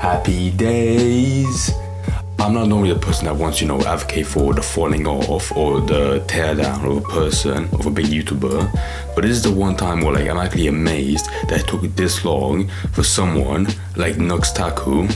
Happy days. I'm not normally the person that wants, advocate for the falling off or the teardown of a person, of a big YouTuber. But this is the one time where I'm actually amazed that it took this long for someone like NUX'S Taku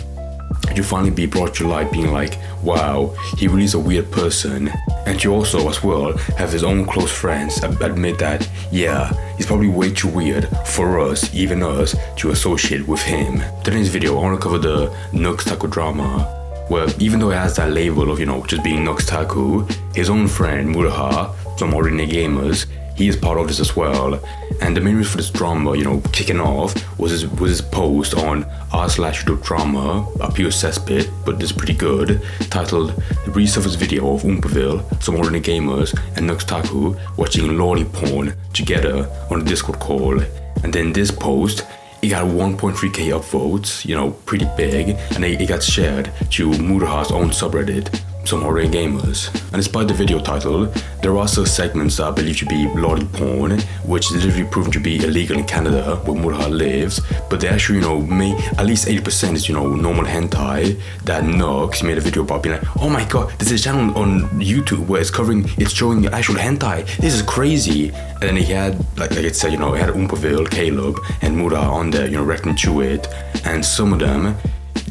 to finally be brought to light, being like, wow, he really is a weird person. And to also, as well, have his own close friends admit that, yeah, he's probably way too weird for us, even us, to associate with him. Today's video, I want to cover the NUX'S Taku drama, where even though it has that label of, just being NUX'S Taku, his own friend, Mutahar, from SomeOrdinaryPodcast, he is part of this as well. And the main reason for this drama, kicking off was his post on r/YouTube drama, a pure cesspit, but this is pretty good, titled the resurfaced video of OOMPA, SomeOrdinaryPodcast, and NUX'S Taku watching lolly porn together on a Discord call. And then this post, it got 1.3k upvotes, pretty big, and it got shared to Mutahar's own subreddit, SomeOrdinaryPodcast. And despite the video title, there are still segments that are believed to be lolly porn, which is literally proven to be illegal in Canada, where Mutahar lives, but they actually, at least 80% is, normal hentai that NUX'S made a video about, being like, oh my god, there's a channel on YouTube where it's showing actual hentai, this is crazy. And then he had, like it said, it had OOMPA, Caleb, and Mutahar on there, reacting to it, and some of them,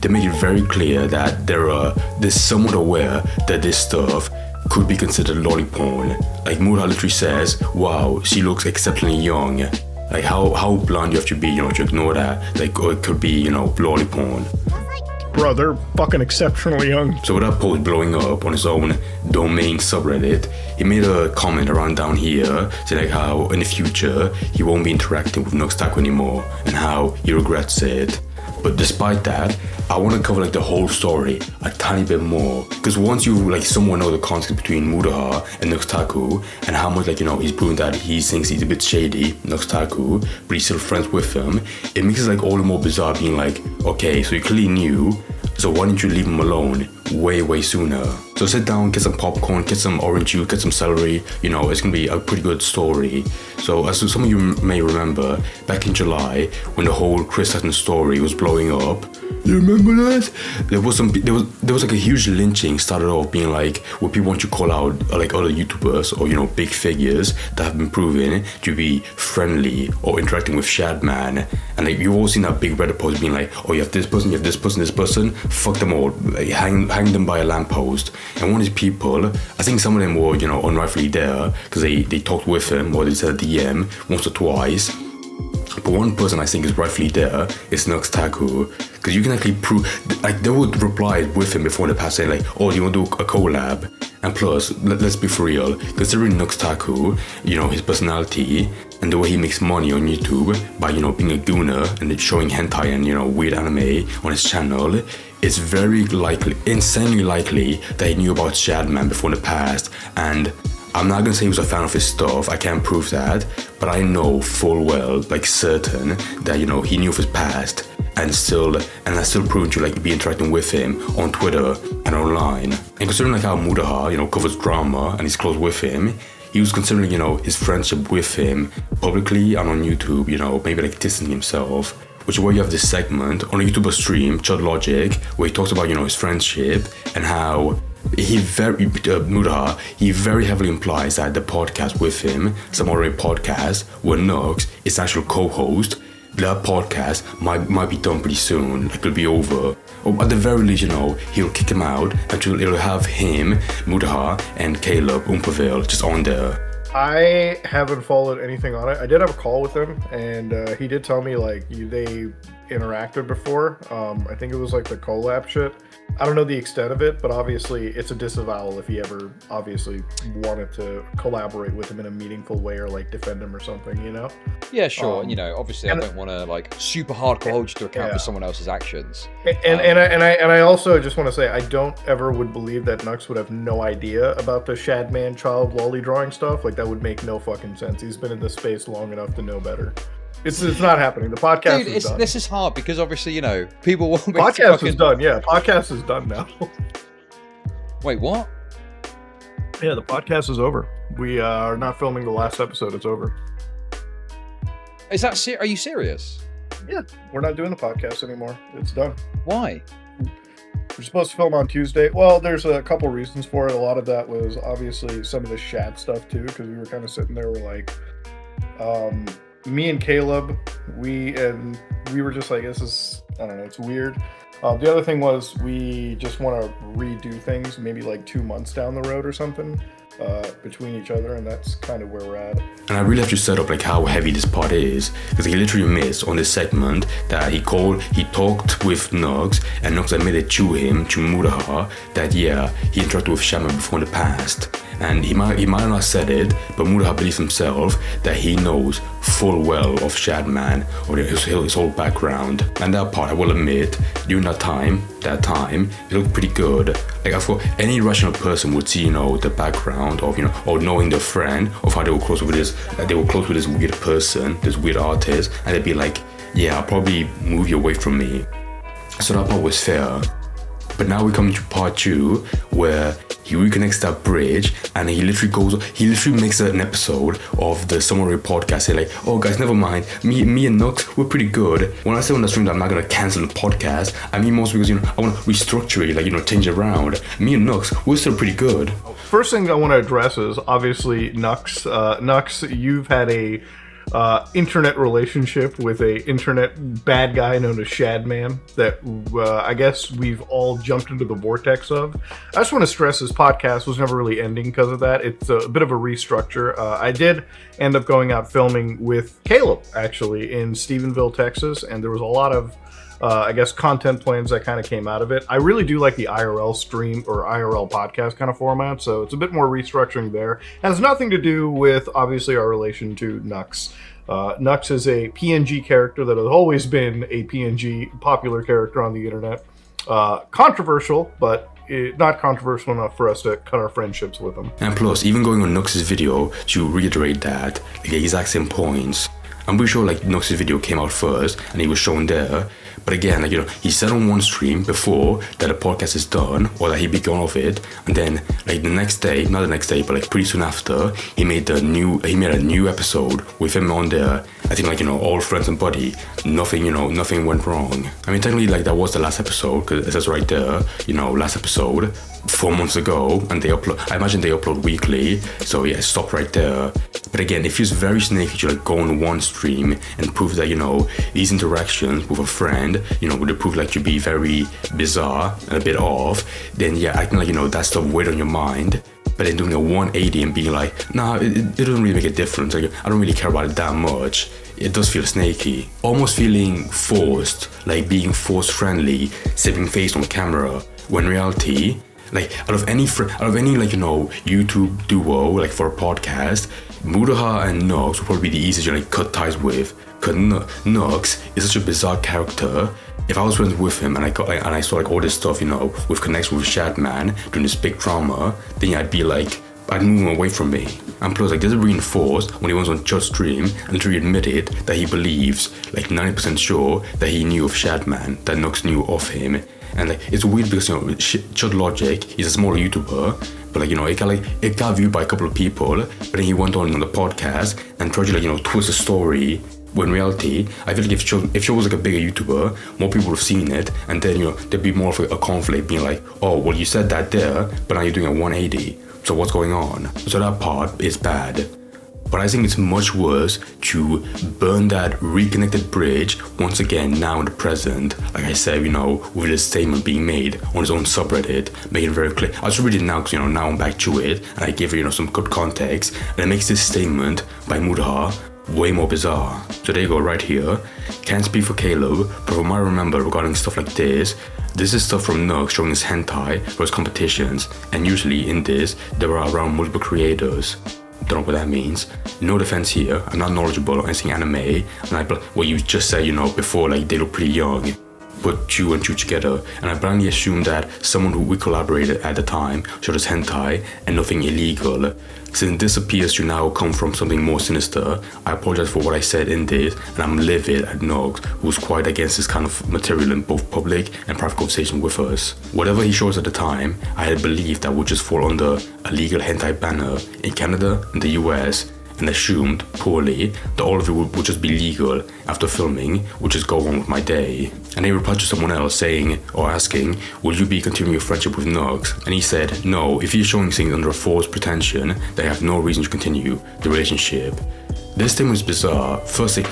they made it very clear that they're somewhat aware that this stuff could be considered lolly porn. Like Mutahar literally says, wow, she looks exceptionally young. Like how blind you have to be, to ignore that. Like, or it could be, lolly porn. Bro, they're fucking exceptionally young. So with that post blowing up on his own domain subreddit, he made a comment around down here saying how in the future he won't be interacting with NUX'S Taku anymore and how he regrets it. But despite that, I want to cover the whole story a tiny bit more, because once you someone know the context between Mutahar and NUX'S Taku and how much he's proven that he thinks he's a bit shady, NUX'S Taku, but he's still friends with him, it makes it all the more bizarre, being okay, so you clearly knew, so why didn't you leave him alone way sooner? So sit down, get some popcorn, get some orange juice, get some celery, it's gonna be a pretty good story. So as some of you may remember, back in July, when the whole Chris Sutton story was blowing up, you remember that? There was a huge lynching started off, being where people want to call out other YouTubers or big figures that have been proven to be friendly or interacting with Shadman, and you've all seen that big Reddit post being oh, you have this person, this person, fuck them all, hang them by a lamppost. And one of these people, I think some of them were unrightfully there because they talked with him or they said a DM once or twice. But one person I think is rightfully there is NUX'S Taku, because you can actually prove, they would reply with him before in the past saying oh, do you want to do a collab? And plus, let's be for real, considering NUX'S Taku, his personality and the way he makes money on YouTube by, being a gooner and showing hentai and, weird anime on his channel, it's very likely, insanely likely, that he knew about Shadman before in the past. And I'm not gonna say he was a fan of his stuff, I can't prove that, but I know full well, certain, that he knew of his past and has still proven to be interacting with him on Twitter and online. And considering how Mutahar, covers drama and he's close with him, he was considering, his friendship with him publicly and on YouTube, maybe distancing himself. Which is where you have this segment on a YouTuber stream, Chud Logic, where he talks about, his friendship and how Mutahar, he very heavily implies that the podcast with him, SomeOrdinaryPodcast, where NUX'S is actual co-host, that podcast might be done pretty soon, it'll be over. Or at the very least, he'll kick him out until it'll have him, Mutahar, and Caleb, OOMPA, just on there. I haven't followed anything on it. I did have a call with him, and he did tell me they interacted before. I think it was the collab shit. I don't know the extent of it, but obviously it's a disavowal if he ever obviously wanted to collaborate with him in a meaningful way or defend him or something, Yeah, sure. Obviously I don't want to super hardcore hold you to account for someone else's actions. And I also just want to say I don't ever would believe that NUX'S would have no idea about the Shadman child lolly drawing stuff. That would make no fucking sense. He's been in this space long enough to know better. It's not happening. The podcast is done. This is hard because obviously, people won't be Podcast is done, yeah. Podcast is done now. Wait, what? Yeah, the podcast is over. We are not filming the last episode. It's over. Is that are you serious? Yeah, we're not doing the podcast anymore. It's done. Why? We're supposed to film on Tuesday. Well, there's a couple reasons for it. A lot of that was obviously some of the Shad stuff too, because we were kind of sitting there, we're like, me and Caleb, we were just like, this is, I don't know, it's weird. The other thing was we just want to redo things maybe like 2 months down the road or something between each other, and that's kind of where we're at. And I really have to set up like how heavy this part is, because he literally missed on this segment that he talked with NUX'S, and NUX'S admitted to him, to Mutahar, that yeah, he interacted with Shadman before in the past. And he might not have said it, but Mutahar believes himself that he knows full well of Shadman or his whole background. And that part, I will admit, during that time, it looked pretty good. Like, of course, any rational person would see, the background of, or knowing the friend of how they were close with this weird person, this weird artist, and they'd be like, yeah, I'll probably move you away from me. So that part was fair. But now we come to part 2, where he reconnects that bridge, and he literally makes an episode of the SomeOrdinaryPodcast. Say like, oh guys, never mind, me and NUX'S, we're pretty good. When I say on the stream that I'm not gonna cancel the podcast, I mean mostly because I want to restructure it, like change it around. Me and NUX'S, we're still pretty good. First thing I want to address is obviously NUX'S. NUX'S, you've had a internet relationship with a internet bad guy known as Shadman that I guess we've all jumped into the vortex of. I just want to stress this podcast was never really ending because of that. It's a bit of a restructure. I did end up going out filming with Caleb actually in Stephenville, Texas, and there was a lot of I guess content plans that kind of came out of it. I really do like the IRL stream or IRL podcast kind of format, so it's a bit more restructuring there. It has nothing to do with obviously our relation to NUX'S. NUX'S is a PNG character that has always been a PNG popular character on the internet. Controversial, but not controversial enough for us to cut our friendships with him. And plus, even going on NUX'S video to reiterate that, the exact same points. I'm pretty sure NUX'S video came out first and he was shown there. But again, he said on one stream before that the podcast is done or that he'd be gone off it, and then the next day, not the next day, but pretty soon after, he made a new episode with him on there. I think all friends and buddy, nothing went wrong. I mean, technically that was the last episode, because it says right there, last episode 4 months ago, and I imagine they upload weekly, so yeah, stop right there. But again, it feels very snaky to go on one stream and prove that these interactions with a friend would prove to be very bizarre and a bit off. Then yeah, acting that stuff weighed on your mind. But then doing a 180 and being like, nah, it doesn't really make a difference. I don't really care about it that much. It does feel snaky, almost feeling forced, like being forced friendly, saving face on camera. When in reality, out of any YouTube duo for a podcast, Mutahar and NUX'S would probably be the easiest to cut ties with. Cause NUX'S is such a bizarre character. If I was friends with him and I saw all this stuff, with connects with Shadman doing this big drama, then I'd be I'd move him away from me. And plus, this is reinforced when he was on Chud's stream and literally admitted that he believes, 90% sure, that he knew of Shadman, that NUX'S knew of him. And it's weird because Chud Logic is a smaller YouTuber, but it got viewed by a couple of people. But then he went on the podcast and tried to twist the story. When in reality, I feel if Chud was a bigger YouTuber, more people would have seen it, and then there'd be more of a conflict, being oh well, you said that there, but now you're doing a 180. So what's going on? So that part is bad. But I think it's much worse to burn that reconnected bridge once again now in the present. Like I said, with this statement being made on his own subreddit, making it very clear. I just read it now because, now I'm back to it, and I give some good context, and it makes this statement by Mutahar way more bizarre. So there you go, right here. Can't speak for Caleb, but from what I remember regarding stuff like this is stuff from NUX'S showing his hentai for his competitions, and usually in this, there are around multiple creators. Don't know what that means. No defense here, I'm not knowledgeable on anything anime, and what you just said, before, they look pretty young. Put two and two together, and I blindly assumed that someone who we collaborated at the time showed us hentai and nothing illegal. Since this appears to now come from something more sinister, I apologize for what I said in this, and I'm livid at NUX'S, who's quite against this kind of material in both public and private conversation with us. Whatever he shows at the time, I had believed that would just fall under a legal hentai banner in Canada and the US, and assumed, poorly, that all of it would just be legal after filming, would just go on with my day. And they replied to someone else saying, or asking, will you be continuing your friendship with Nux? And he said, no, if you're showing things under a false pretension, they have no reason to continue the relationship. This thing was bizarre. Firstly,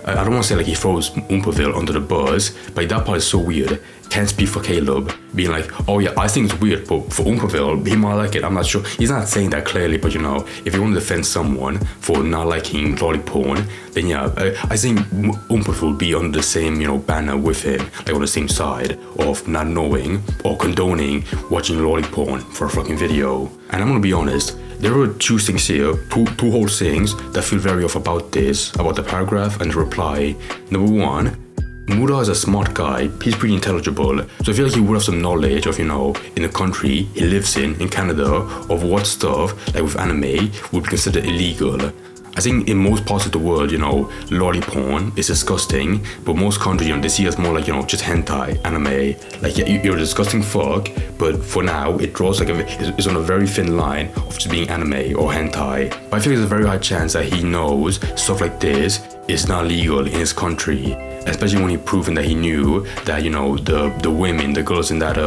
I don't want to say like he throws OOMPAville under the bus, but that part is so weird. Can't speak for Caleb, being like, oh yeah, I think it's weird, but for OOMPAville, he might like it, I'm not sure. He's not saying that clearly, but you know, if you want to defend someone for not liking lolly porn, then yeah, I think OOMPA will be under the same, you know, banner with him, like on the same side of not knowing or condoning watching lolly porn for a fucking video. And I'm gonna be honest, there are two things here, two whole things that feel very off about this, about the paragraph and the reply. Number one, Mutahar is a smart guy, he's pretty intelligible, so I feel like he would have some knowledge of, you know, in the country he lives in Canada, of what stuff, like with anime, would be considered illegal. I think in most parts of the world, you know, lolly porn is disgusting, but most countries, you know, they see it as more like, you know, just hentai, anime, like yeah, you're a disgusting fuck, but for now, it draws like it's on a very thin line of just being anime or hentai. But I feel there's a very high chance that he knows stuff like this is not legal in his country, especially when he proven that he knew that, you know, the women, the girls in that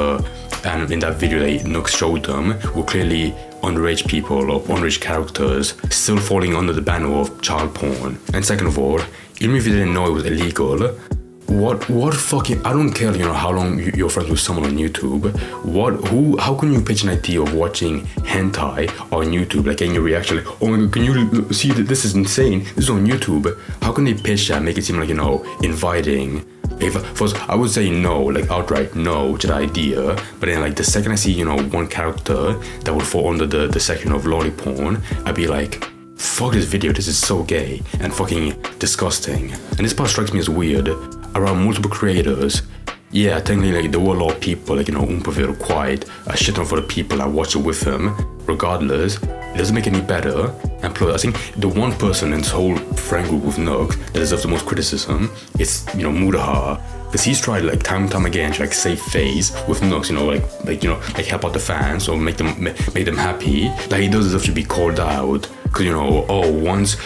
video that Nux showed them were clearly underage people or underage characters still falling under the banner of child porn. And second of all, even if you didn't know it was illegal, what fucking, I don't care, you know, how long you're friends with someone on YouTube, how can you pitch an idea of watching hentai on YouTube, like getting your reaction, like, oh my god, can you see that this is insane, this is on YouTube? How can they pitch that, make it seem like, you know, inviting? If first I would say no, like outright no to the idea, but then like the second I see, you know, one character that would fall under the section of lolly porn, I'd be like, fuck this video, this is so gay and fucking disgusting. And this part strikes me as weird. Around multiple creators, yeah, technically like there were a lot of people, like, you know, OOMPAville quite a shit ton for the people that watch it with him. Regardless, it doesn't make it any better. And plus, I think the one person in this whole friend group with Nux that deserves the most criticism is, you know, Mutahar. Because he's tried like time and time again to like save face with Nux, you know, like you know, like help out the fans or make them happy. Like he does deserve to be called out. Because, you know, oh, once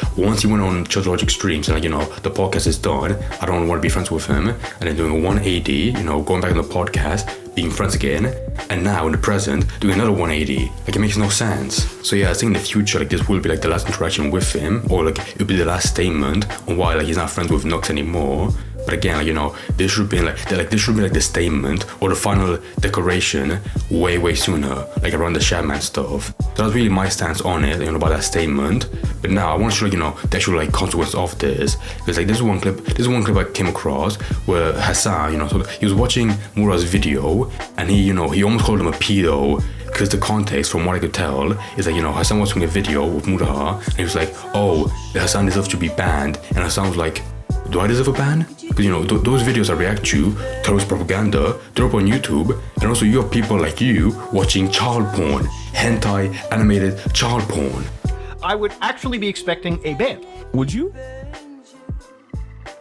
he went on Church Logic streams and, like, you know, the podcast is done, I don't want to be friends with him, and then doing a 180, you know, going back on the podcast, being friends again, and now in the present, doing another 180. Like, it makes no sense. So yeah, I think in the future, like, this will be like the last interaction with him, or like, it'll be the last statement on why, like, he's not friends with Nux anymore. But again, like, you know, this should be like the statement or the final declaration way sooner, like around the Shadman stuff. So that's really my stance on it, you know, about that statement. But now I want to show, like, you know, the actual like consequence of this, because like this is one clip I came across where Hassan, you know, so he was watching Mura's video and he, you know, he almost called him a pedo. Because the context, from what I could tell, is that, you know, Hassan was watching a video with Mutahar and he was like, oh, Hassan deserves to be banned. And Hassan was like, do I deserve a ban? Because, you know, those videos I react to, terrorist propaganda, they're up on YouTube, and also you have people like you watching child porn, hentai, animated child porn. I would actually be expecting a ban. Would you?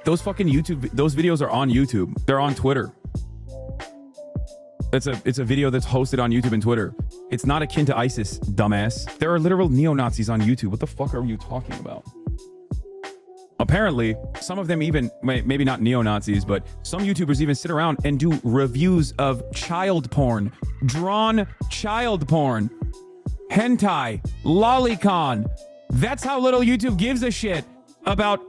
Those fucking those videos are on YouTube. They're on Twitter. It's a video that's hosted on YouTube and Twitter. It's not akin to ISIS, dumbass. There are literal neo-Nazis on YouTube. What the fuck are you talking about? Apparently, some of them even, maybe not neo-Nazis, but some YouTubers even sit around and do reviews of child porn, drawn child porn, hentai, lolicon. That's how little YouTube gives a shit about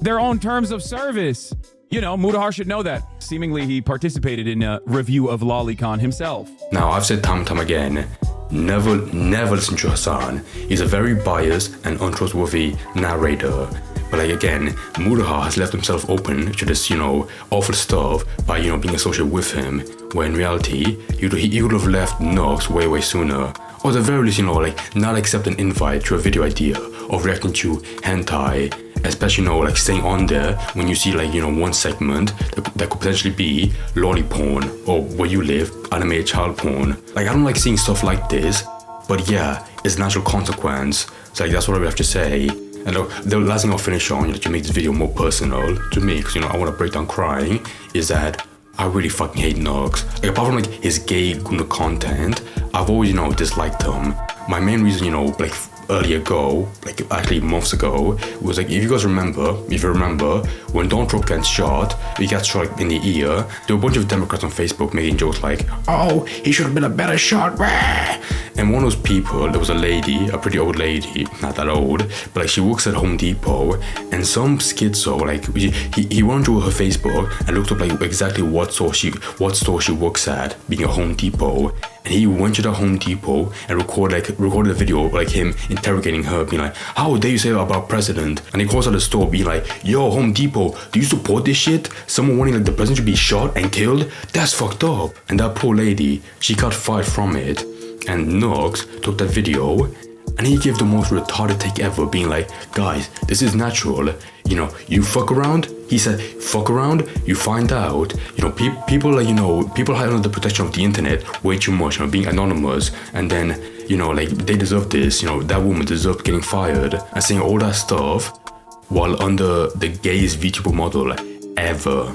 their own terms of service. You know, Mutahar should know that. Seemingly, he participated in a review of lolicon himself. Now, I've said time and time again, never listen to Hassan. He's a very biased and untrustworthy narrator. But like again, Mutahar has left himself open to this, you know, awful stuff by, you know, being associated with him, where in reality, he would have left Nux way sooner. Or at the very least, you know, like, not accept an invite to a video idea of reacting to hentai, especially, you know, like staying on there when you see, like, you know, one segment that could potentially be lolly porn, or where you live, animated child porn. Like, I don't like seeing stuff like this, but yeah, it's a natural consequence. So like, that's what I have to say. And the last thing I'll finish on, you know, to make this video more personal to me, because, you know, I want to break down crying, is that I really fucking hate Nux. Like, apart from like his gay Guna content, I've always, you know, disliked him. My main reason, you know, like earlier ago, like actually months ago, was like, if you remember, when Donald Trump gets shot, he got shot in the ear, there were a bunch of Democrats on Facebook making jokes like, oh, he should have been a better shot, and one of those people, there was a lady, a pretty old lady, not that old, but like she works at Home Depot, and some schizo, like he went to her Facebook and looked up like exactly what store she works at, being a Home Depot, and he went to the Home Depot and recorded a video like him interrogating her, being like, how dare you say that about president? And he calls out the store being like, yo, Home Depot, do you support this shit? Someone wanting like the president should be shot and killed? That's fucked up. And that poor lady, she got fired from it. And NUX'S took that video and he gave the most retarded take ever, being like, guys, this is natural. You know, you fuck around. He said, fuck around, you find out. You know, people like, you know, people hide under the protection of the internet way too much, you know, being anonymous. And then, you know, like, they deserve this. You know, that woman deserved getting fired and saying all that stuff while under the gayest VTuber model ever.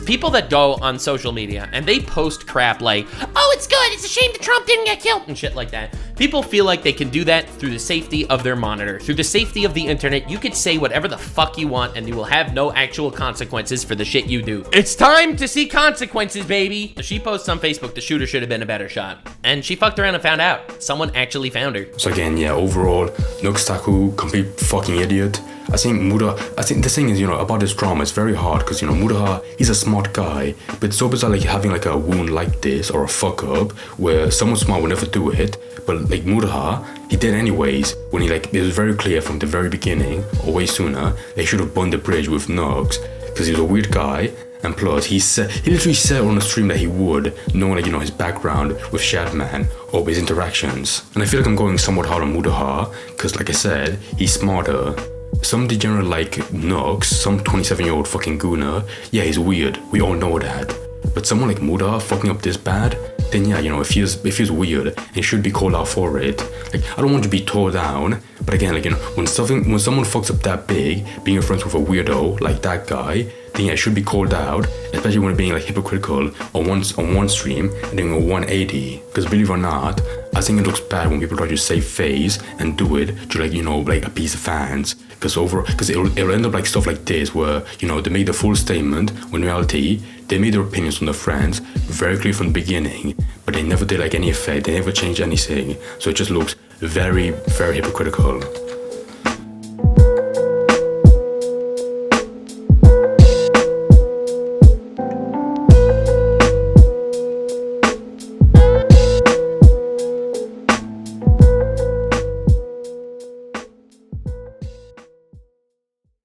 People that go on social media and they post crap like, oh, it's good, it's a shame that Trump didn't get killed, and shit like that. People feel like they can do that through the safety of their monitor. Through the safety of the internet, you could say whatever the fuck you want and you will have no actual consequences for the shit you do. It's time to see consequences, baby. She posts on Facebook the shooter should have been a better shot. And she fucked around and found out. Someone actually found her. So again, yeah, overall, NUX'S Taku, complete fucking idiot. I think the thing is, you know, about this drama, it's very hard because, you know, Mutahar, he's a smart guy, but it's so bizarre like having like a wound like this or a fuck up where someone smart would never do it, but like Mutahar, he did anyways when he like, it was very clear from the very beginning or way sooner, they should have burned the bridge with NUX'S because he was a weird guy. And plus, he literally said on the stream that he would, knowing like, you know, his background with Shadman or his interactions. And I feel like I'm going somewhat hard on Mutahar because, like I said, he's smarter. Some degenerate like NUX'S, some 27-year-old fucking gooner, yeah, he's weird. We all know that. But someone like Mutahar fucking up this bad, then yeah, you know, it feels weird and he should be called out for it. Like, I don't want to be tore down, but again, like, you know, when someone fucks up that big, being friends with a weirdo like that guy, then yeah, it should be called out, especially when being like hypocritical on one stream and then a 180. Because believe it or not, I think it looks bad when people try to save face and do it to like, you know, like appease the fans. Because it'll end up like stuff like this where, you know, they make the full statement when in reality they made their opinions on their friends very clear from the beginning, but they never did like any effect, they never changed anything, so it just looks very, very hypocritical.